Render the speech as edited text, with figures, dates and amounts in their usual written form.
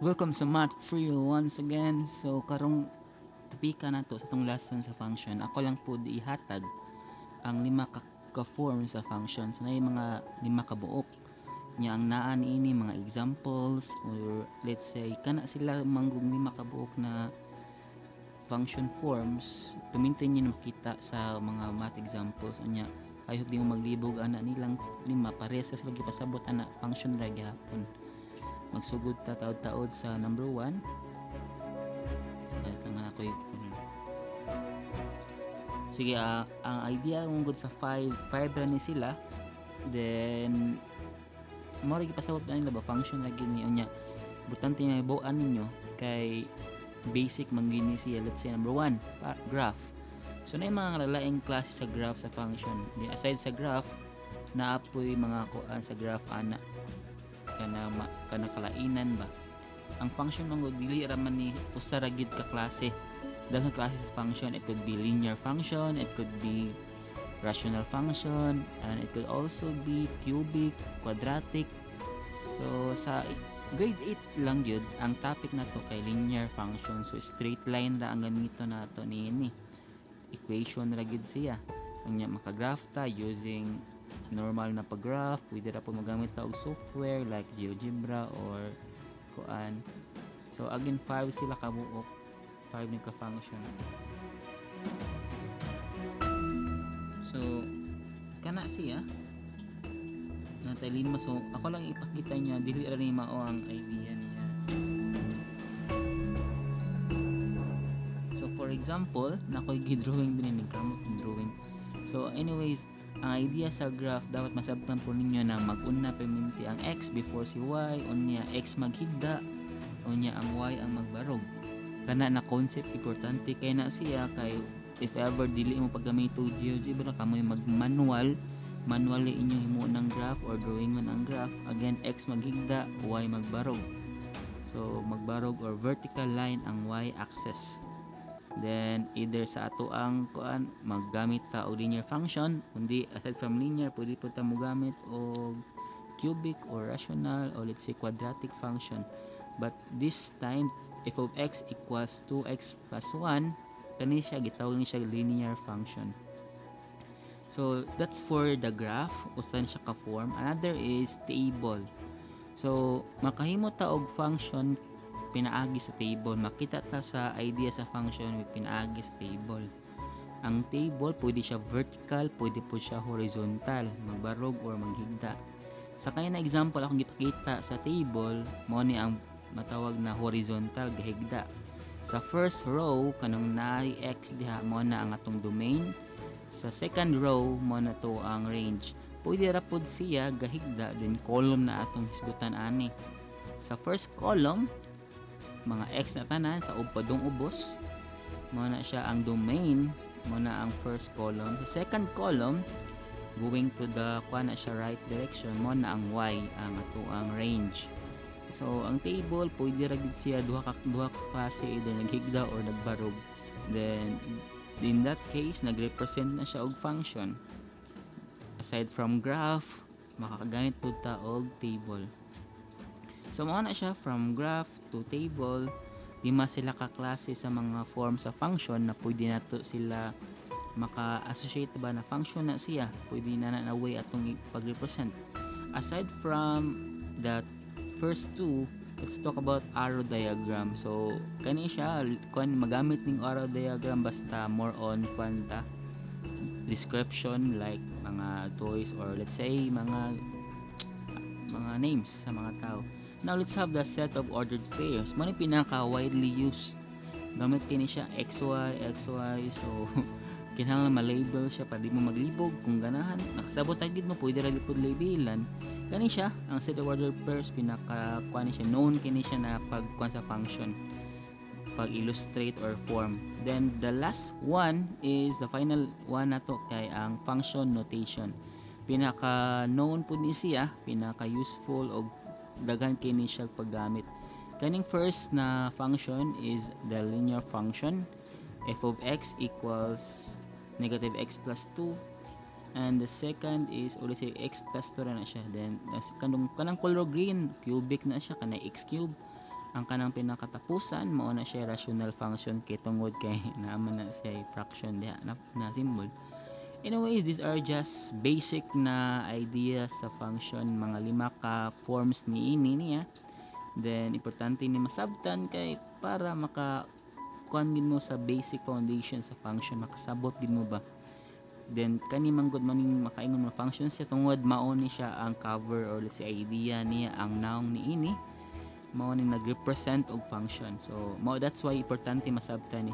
Welcome sa Math Free once again. So karong topika na to sa tong lesson sa function. Ako lang po di ihatag ang lima ka form sa function. So na yung mga lima ka buok nya ang naa niini mga examples, or let's say kana sila manggong lima ka buok na function forms. Tumintin nyo na makita sa mga math examples unya. I hope di mo maglibog ana nilang lima pares sa lagi pasabot ana function ra gyapon. Magsugod ta taod-taod sa number 1. So kaya ako sige, ang idea mong good sa 5 ra ni sila, then mo rin pasabot na nila ba function lagi ni unya butante nga ibuan ninyo kay basic man gini siya. Let's say number 1 graph. So na yung mga lalaing klase sa graph sa function. Then aside sa graph, naapoy mga kuan sa graph ana kana kalainan ba. Ang function man gud dili ra man ni usa ra gid ka klase. Daghang klase sa function. It could be linear function, it could be rational function, and it could also be cubic, quadratic. So sa grade 8 lang yun ang topic na to kay linear function. So straight line ra ang gamito nato niini. Equation ra gid siya. Unya makagraph ta using normal na pag-graph. Pwede ra po magamit ta og software like GeoGebra or kuan. So again 5 sila ka buok, 5 ni ka function. So kana siya natay lima. So ako lang ipakita niya dili ra ni mao ang idea niya. So for example, nakoy gidrawing din ni kamot drawing. So anyways, ang idea sa graph dapat masabtan po ninyo na mag-una permanente ang x before si y, unya x maghigda, unya ang y ang magbarog. Kana na concept importante kay na siya kay if ever dili mo paggamito GeoGebra kamoy mag-manually inyo himo ng graph or drawingon ang graph. Again, x maghigda, y magbarog. So magbarog or vertical line ang y axis. Then either sa ato ang kuan maggamit ta og linear function, kundi aside from linear pwede po ta mo gamit og cubic or rational or let's say quadratic function. But this time f of x equals 2x plus 1, kani siya gitawag ni siya linear function. So that's for the graph, usan siya ka form. Another is table. So makahimo ta og function pinaagi sa table. Makita ta sa idea sa function with pinaagi sa table. Ang table pwede siya vertical, pwede po siya horizontal, magbarog or maghigda. Sa kanya na example akong gipakita sa table, mo ni ang matawag na horizontal gahigda. Sa first row kanang naay x diha mo na ang atong domain. Sa second row mo na to ang range. Pwede ra pod siya gahigda then column na atong hisgutan ani. Sa first column mga x na tanan sa padung ubos mo na siya ang domain, mo na ang first column. Sa second column going to the kuha na siya right direction, mo na ang y ang ato ang range. So ang table pwede ra gid siya duha ka klase, either naghigda or nagbarog. Then in that case nagrepresent na siya og function. Aside from graph, makagamit pud ta og table. So mao na siya from graph to table. Lima sila ka klase sa mga form sa function na pwede nato sila maka-associate ba na function na siya. Pwede na way atong pag-represent. Aside from that first two, let's talk about arrow diagram. So kani siya kun magamit ning arrow diagram basta more on ta description like mga toys or let's say mga names sa mga tao. Now let's have the set of ordered pairs. Mo ni pinaka widely used. Gamit kini siya XY, XY. So kinahanglan ma-label siya para di mo maglibog kung ganahan. Nakasabot na gid mo pwede ra gid labelan. Kani siya ang set of ordered pairs pinaka kuan siya known kini siya na pagkuan sa function. Pag illustrate or form. Then the last one is the final one nato kay ang function notation. Pinaka known pud ni siya, pinaka useful og daghan kini siya paggamit. Kaning first na function is the linear function. F of x equals negative x plus 2, and the second is let's say x plus 2 na siya. Then kanang color green cubic na siya, kanay x cube. ang kanang pinakatapusan mao na siya rational function kay tungod kay naaman na siya fraction diha na symbol. Anyways, these are just basic na ideas sa function, mga 5 ka forms ni ini niya. Then importante ni masabtan kay para maka kuan gid mo sa basic foundation sa function, makasabot gid mo ba. Then kani man gud maning makaingon mga functions siya tungod mao ni siya ang cover or let's say idea niya, ang noun ni ini mao ni nag-represent og function. So mao, that's why importante masabtan ni